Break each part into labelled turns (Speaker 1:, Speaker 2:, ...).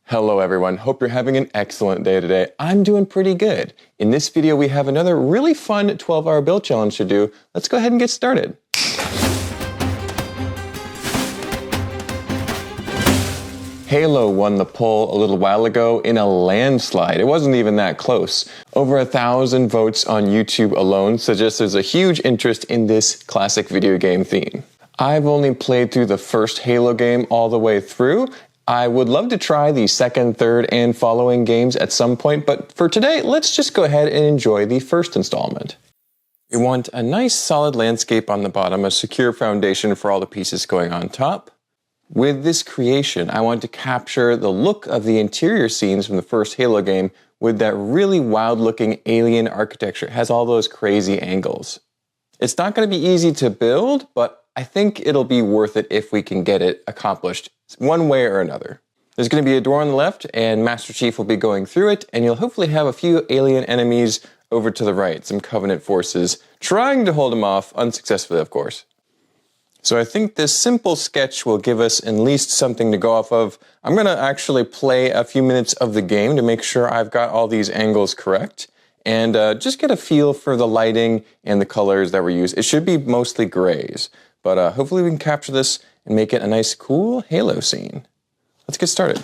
Speaker 1: Hello everyone, hope you're having an excellent day today. I'm doing pretty good. In this video we have another really fun 12-hour build challenge to do. Let's go ahead and get started. Halo won the poll a little while ago in a landslide. It wasn't even that close. Over 1,000 votes on YouTube alone suggests there's a huge interest in this classic video game theme. I've only played through the first Halo game all the way through. I would love to try the second, third, and following games at some point, but for today, let's just go ahead and enjoy the first installment. We want a nice solid landscape on the bottom, a secure foundation for all the pieces going on top. With this creation, I want to capture the look of the interior scenes from the first Halo game with that really wild-looking alien architecture. It has all those crazy angles. It's not going to be easy to build, but I think it'll be worth it if we can get it accomplished one way or another. There's going to be a door on the left, and Master Chief will be going through it, and you'll hopefully have a few alien enemies over to the right, some Covenant forces, trying to hold them off, unsuccessfully of course. So I think this simple sketch will give us at least something to go off of. I'm going to actually play a few minutes of the game to make sure I've got all these angles correct, and just get a feel for the lighting and the colors that were used. It should be mostly grays, but hopefully we can capture this and make it a nice, cool Halo scene. Let's get started.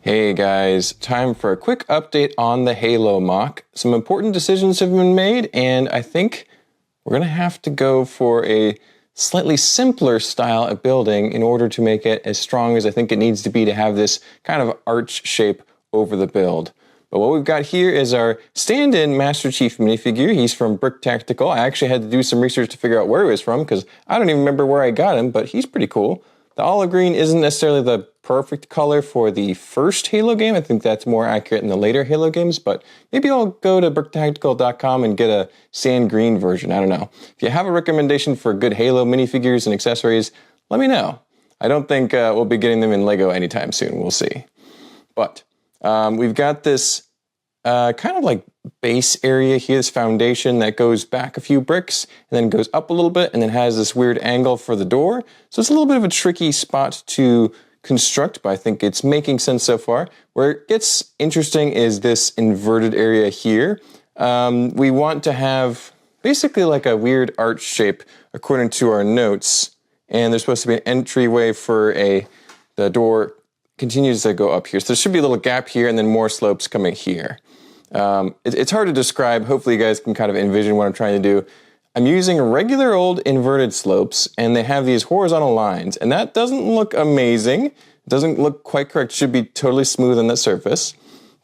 Speaker 1: Hey guys, time for a quick update on the Halo mock. Some important decisions have been made, and I think we're going to have to go for a slightly simpler style of building in order to make it as strong as I think it needs to be to have this kind of arch shape over the build. But what we've got here is our stand-in Master Chief minifigure. He's from Brick Tactical. I actually had to do some research to figure out where he was from because I don't even remember where I got him, but he's pretty cool. The olive green isn't necessarily the perfect color for the first Halo game. I think that's more accurate in the later Halo games, but maybe I'll go to bricktactical.com and get a sand green version. I don't know. If you have a recommendation for good Halo minifigures and accessories, let me know. I don't think we'll be getting them in Lego anytime soon. We'll see. But we've got this kind of like base area here, this foundation that goes back a few bricks and then goes up a little bit and then has this weird angle for the door. So it's a little bit of a tricky spot to construct, but I think it's making sense so far. Where it gets interesting is this inverted area here. We want to have basically like a weird arch shape according to our notes, and there's supposed to be an entryway for the door continues to go up here. So there should be a little gap here and then more slopes coming here. It's hard to describe. Hopefully you guys can kind of envision what I'm trying to do. I'm using regular old inverted slopes, and they have these horizontal lines, and that doesn't look amazing. It doesn't look quite correct. It should be totally smooth on the surface.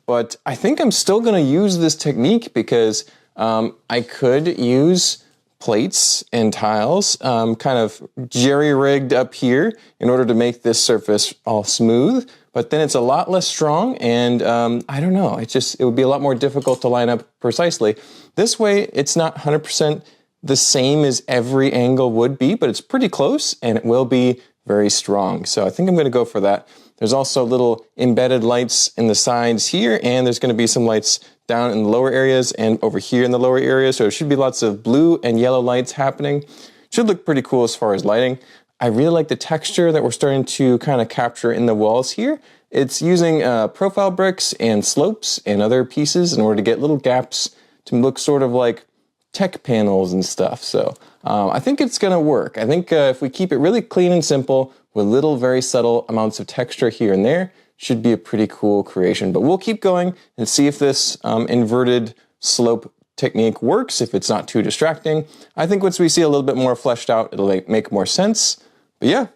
Speaker 1: But I think I'm still going to use this technique because I could use plates and tiles kind of jerry-rigged up here in order to make this surface all smooth. but then it's a lot less strong, and I don't know, it would be a lot more difficult to line up precisely. This way, it's not 100% the same as every angle would be, but it's pretty close, and it will be very strong. So I think I'm going to go for that. There's also little embedded lights in the sides here, and there's going to be some lights down in the lower areas and over here in the lower areas. So there should be lots of blue and yellow lights happening. Should look pretty cool as far as lighting. I really like the texture that we're starting to kind of capture in the walls here. It's using profile bricks and slopes and other pieces in order to get little gaps to look sort of like tech panels and stuff. So I think it's going to work. I think if we keep it really clean and simple with little very subtle amounts of texture here and there, should be a pretty cool creation. But we'll keep going and see if this inverted slope technique works, if it's not too distracting. I think once we see a little bit more fleshed out, it'll make more sense. But yeah,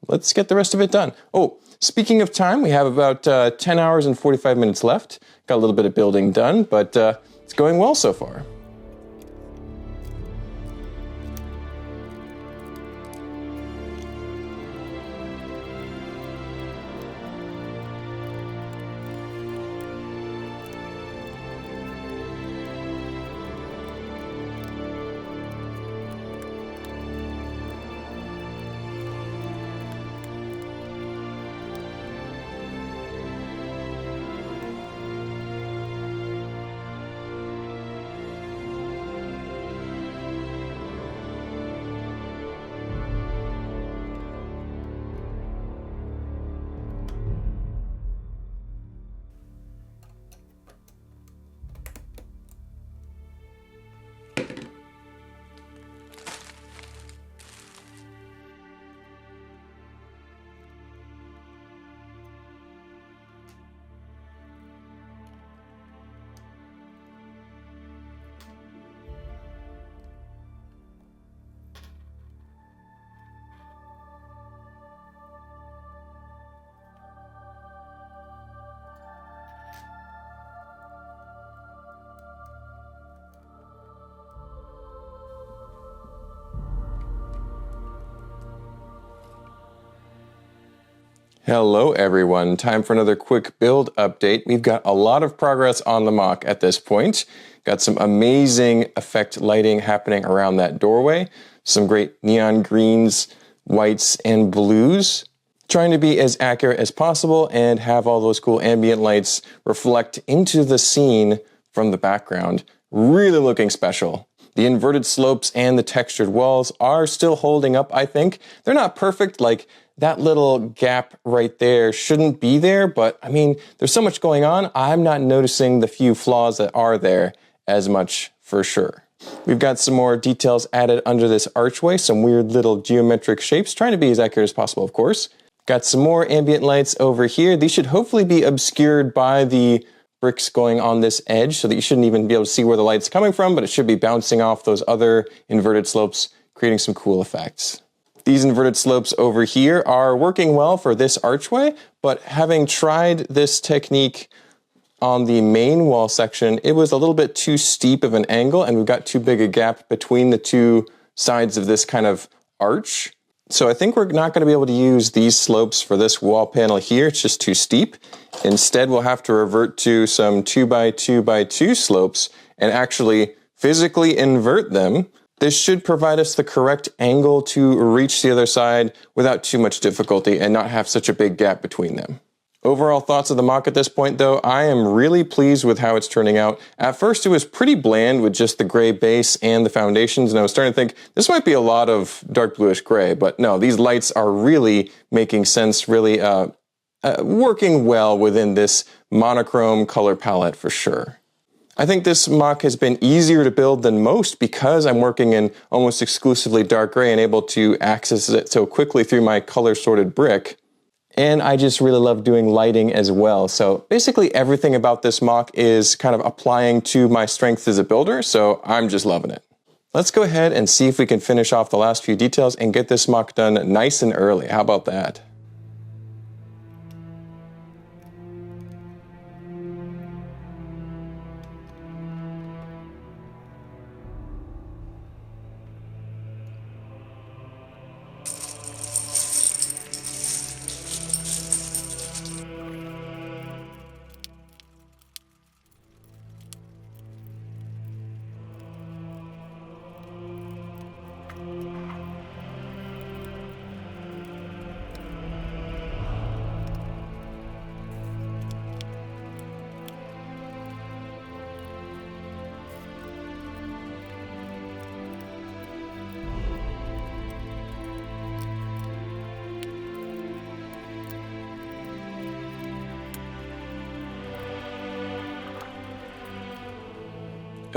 Speaker 1: let's get the rest of it done. Oh, speaking of time, we have about 10 hours and 45 minutes left. Got a little bit of building done, but it's going well so far. Hello everyone, time for another quick build update. We've got a lot of progress on the mock at this point. Got some amazing effect lighting happening around that doorway. Some great neon greens, whites, and blues. Trying to be as accurate as possible and have all those cool ambient lights reflect into the scene from the background. Really looking special. The inverted slopes and the textured walls are still holding up, I think. They're not perfect, like that little gap right there shouldn't be there, but I mean, there's so much going on, I'm not noticing the few flaws that are there as much for sure. We've got some more details added under this archway, some weird little geometric shapes, trying to be as accurate as possible, of course. Got some more ambient lights over here. These should hopefully be obscured by the bricks going on this edge so that you shouldn't even be able to see where the light's coming from, but it should be bouncing off those other inverted slopes, creating some cool effects. These inverted slopes over here are working well for this archway, but having tried this technique on the main wall section, it was a little bit too steep of an angle, and we've got too big a gap between the two sides of this kind of arch. So I think we're not going to be able to use these slopes for this wall panel here. It's just too steep. Instead, we'll have to revert to some 2x2x2 slopes and actually physically invert them. This should provide us the correct angle to reach the other side without too much difficulty and not have such a big gap between them. Overall thoughts of the mock at this point though, I am really pleased with how it's turning out. At first it was pretty bland with just the gray base and the foundations, and I was starting to think this might be a lot of dark bluish gray, but no, these lights are really making sense, really working well within this monochrome color palette for sure. I think this mock has been easier to build than most because I'm working in almost exclusively dark gray and able to access it so quickly through my color sorted brick. And I just really love doing lighting as well. So basically everything about this mock is kind of applying to my strengths as a builder, so I'm just loving it. Let's go ahead and see if we can finish off the last few details and get this mock done nice and early. How about that?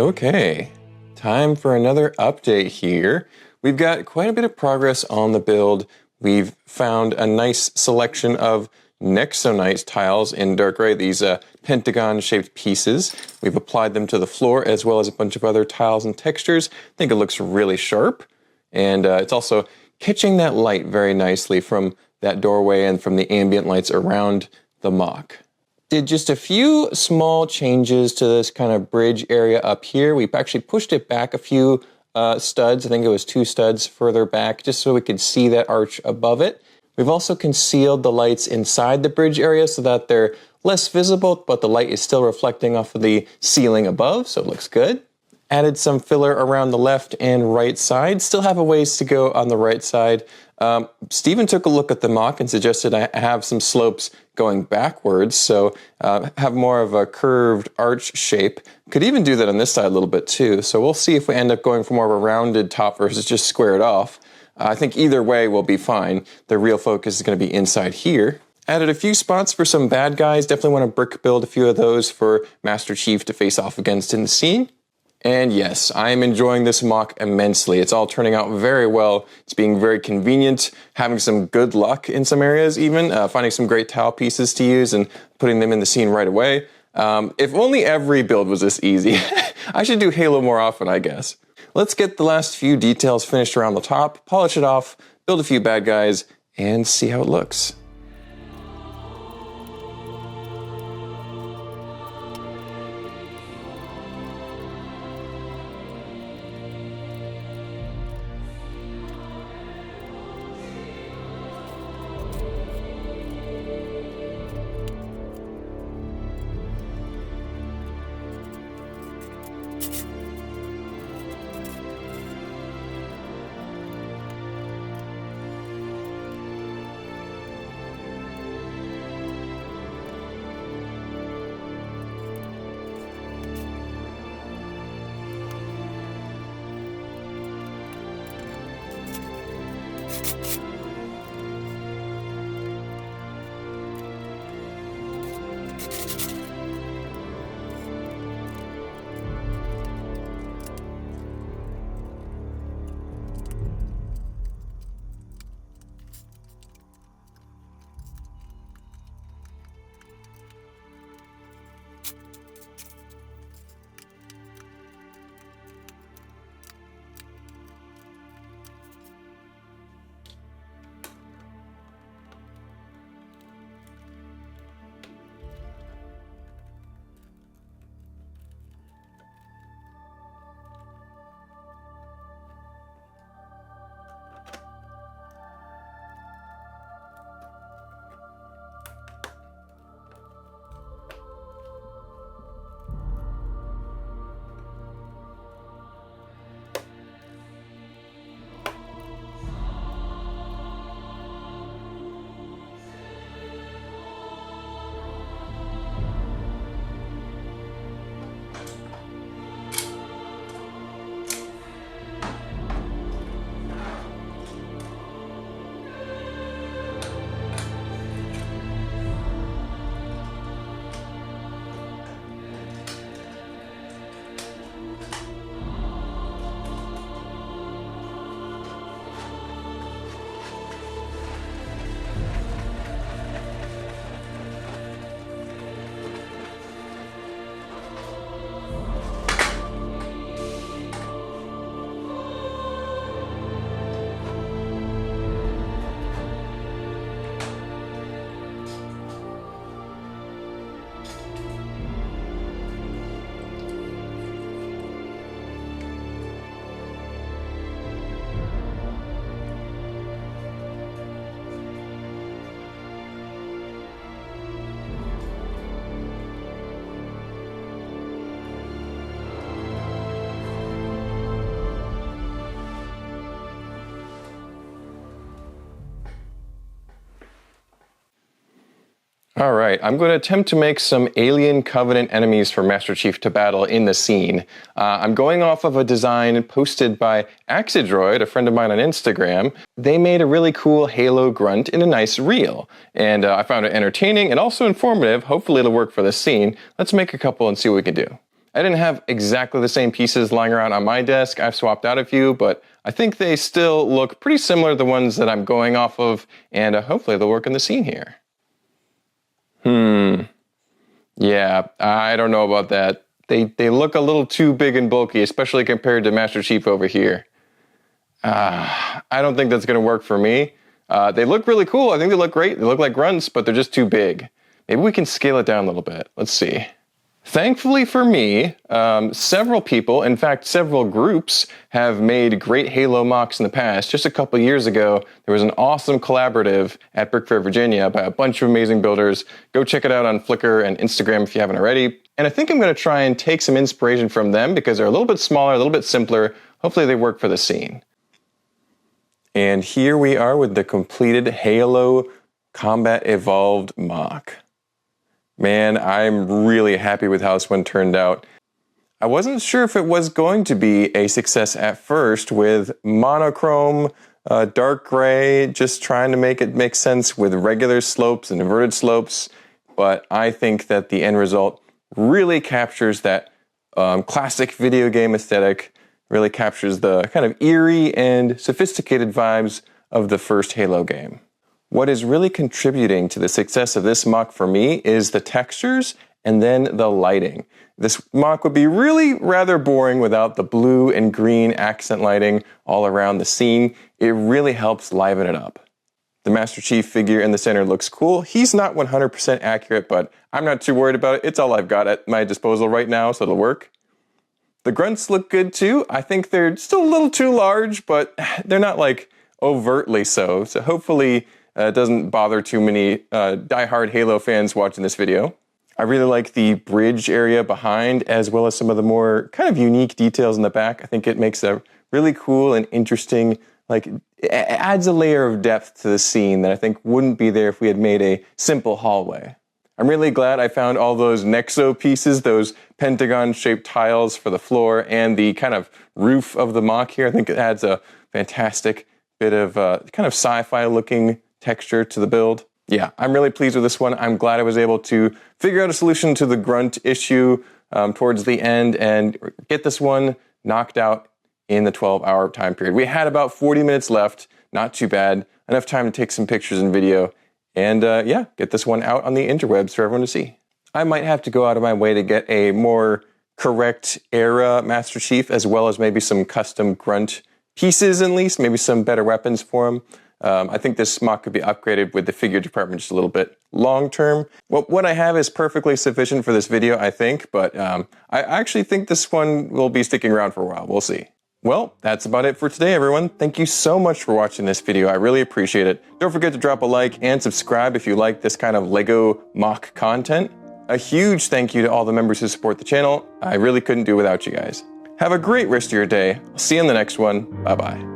Speaker 1: Okay, time for another update here. We've got quite a bit of progress on the build. We've found a nice selection of Nexonite tiles in dark gray, these pentagon-shaped pieces. We've applied them to the floor as well as a bunch of other tiles and textures. I think it looks really sharp, and it's also catching that light very nicely from that doorway and from the ambient lights around the mock. Did just a few small changes to this kind of bridge area up here. We actually pushed it back a few studs. I think it was 2 studs further back, just so we could see that arch above it. We've also concealed the lights inside the bridge area so that they're less visible, but the light is still reflecting off of the ceiling above, so it looks good. Added some filler around the left and right side. Still have a ways to go on the right side. Steven took a look at the mock and suggested I have some slopes going backwards, so have more of a curved arch shape. Could even do that on this side a little bit too, so we'll see if we end up going for more of a rounded top versus just squared off. I think either way will be fine. The real focus is going to be inside here. Added a few spots for some bad guys. Definitely want to brick build a few of those for Master Chief to face off against in the scene. And yes, I am enjoying this mock immensely. It's all turning out very well. It's being very convenient, having some good luck in some areas even, finding some great tile pieces to use and putting them in the scene right away. If only every build was this easy. I should do Halo more often, I guess. Let's get the last few details finished around the top, polish it off, build a few bad guys, and see how it looks. All right, I'm going to attempt to make some Alien Covenant enemies for Master Chief to battle in the scene. I'm going off of a design posted by Axidroid, a friend of mine on Instagram. They made a really cool Halo grunt in a nice reel, and I found it entertaining and also informative. Hopefully it'll work for the scene. Let's make a couple and see what we can do. I didn't have exactly the same pieces lying around on my desk. I've swapped out a few, but I think they still look pretty similar to the ones that I'm going off of, and hopefully they'll work in the scene here. Yeah, I don't know about that. They look a little too big and bulky, especially compared to Master Chief over here. I don't think that's going to work for me. They look really cool. I think they look great. They look like grunts, but they're just too big. Maybe we can scale it down a little bit. Let's see. Thankfully for me, several people, in fact, several groups have made great Halo mocks in the past. Just a couple years ago, there was an awesome collaborative at Brick Fair, Virginia by a bunch of amazing builders. Go check it out on Flickr and Instagram if you haven't already. And I think I'm going to try and take some inspiration from them because they're a little bit smaller, a little bit simpler. Hopefully they work for the scene. And here we are with the completed Halo Combat Evolved mock. Man, I'm really happy with how this one turned out. I wasn't sure if it was going to be a success at first with monochrome, dark gray, just trying to make it make sense with regular slopes and inverted slopes. But I think that the end result really captures that classic video game aesthetic, really captures the kind of eerie and sophisticated vibes of the first Halo game. What is really contributing to the success of this mock for me is the textures and then the lighting. This mock would be really rather boring without the blue and green accent lighting all around the scene. It really helps liven it up. The Master Chief figure in the center looks cool. He's not 100% accurate, but I'm not too worried about it. It's all I've got at my disposal right now, so it'll work. The grunts look good too. I think they're still a little too large, but they're not like overtly so. So hopefully it doesn't bother too many die-hard Halo fans watching this video. I really like the bridge area behind, as well as some of the more kind of unique details in the back. I think it makes a really cool and interesting, like, it adds a layer of depth to the scene that I think wouldn't be there if we had made a simple hallway. I'm really glad I found all those Nexo pieces, those pentagon-shaped tiles for the floor and the kind of roof of the mock here. I think it adds a fantastic bit of kind of sci-fi looking texture to the build. Yeah, I'm really pleased with this one. I'm glad I was able to figure out a solution to the grunt issue towards the end and get this one knocked out in the 12-hour time period. We had about 40 minutes left, not too bad, enough time to take some pictures and video, and yeah, get this one out on the interwebs for everyone to see. I might have to go out of my way to get a more correct era Master Chief, as well as maybe some custom grunt pieces at least, maybe some better weapons for him. I think this mock could be upgraded with the figure department just a little bit long term. Well, what I have is perfectly sufficient for this video, I think, but I actually think this one will be sticking around for a while. We'll see. Well, that's about it for today, everyone. Thank you so much for watching this video. I really appreciate it. Don't forget to drop a like and subscribe if you like this kind of Lego mock content. A huge thank you to all the members who support the channel. I really couldn't do without you guys. Have a great rest of your day. I'll see you in the next one. Bye-bye.